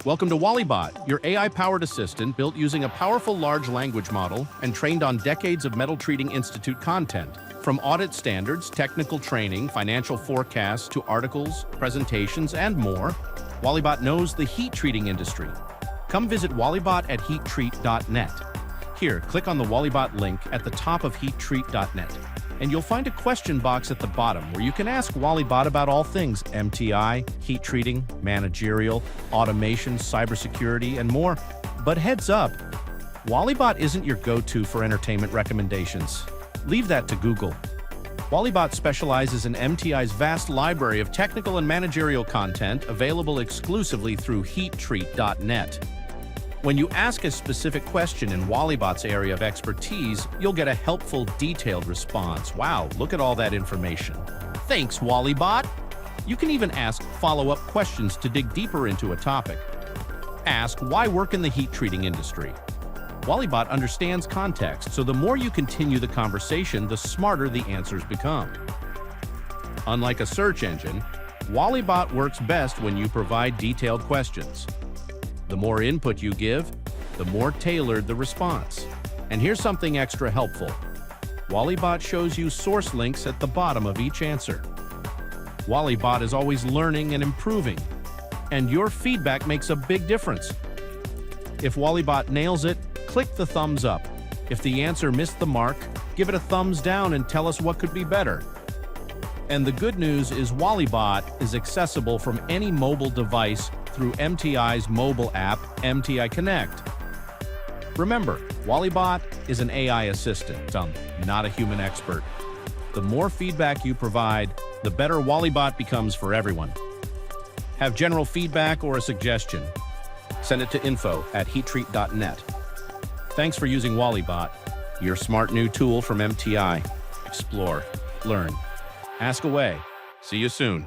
Welcome to WallyBot, your AI-powered assistant built using a powerful large language model and trained on decades of Metal Treating Institute content. From audit standards, technical training, financial forecasts, to articles, presentations, and more, WallyBot knows the heat treating industry. Come visit WallyBot at heattreat.net. Here, click on the WallyBot link at the top of heattreat.net, and you'll find a question box at the bottom where you can ask WallyBot about all things MTI, heat treating, managerial, automation, cybersecurity, and more. But heads up, WallyBot isn't your go-to for entertainment recommendations. Leave that to Google. WallyBot specializes in MTI's vast library of technical and managerial content available exclusively through heattreat.net. When you ask a specific question in WallyBot's area of expertise, you'll get a helpful, detailed response. Wow, look at all that information. Thanks, WallyBot! You can even ask follow-up questions to dig deeper into a topic. Ask, why work in the heat treating industry? WallyBot understands context, so the more you continue the conversation, the smarter the answers become. Unlike a search engine, WallyBot works best when you provide detailed questions. The more input you give, the more tailored the response. And here's something extra helpful. WallyBot shows you source links at the bottom of each answer. WallyBot is always learning and improving, and your feedback makes a big difference. If WallyBot nails it, click the thumbs up. If the answer missed the mark, give it a thumbs down and tell us what could be better. And the good news is WallyBot is accessible from any mobile device through MTI's mobile app, MTI Connect. Remember, WallyBot is an AI assistant, not a human expert. The more feedback you provide, the better WallyBot becomes for everyone. Have general feedback or a suggestion? Send it to info@heattreat.net. Thanks for using WallyBot, your smart new tool from MTI. Explore, learn, ask away. See you soon.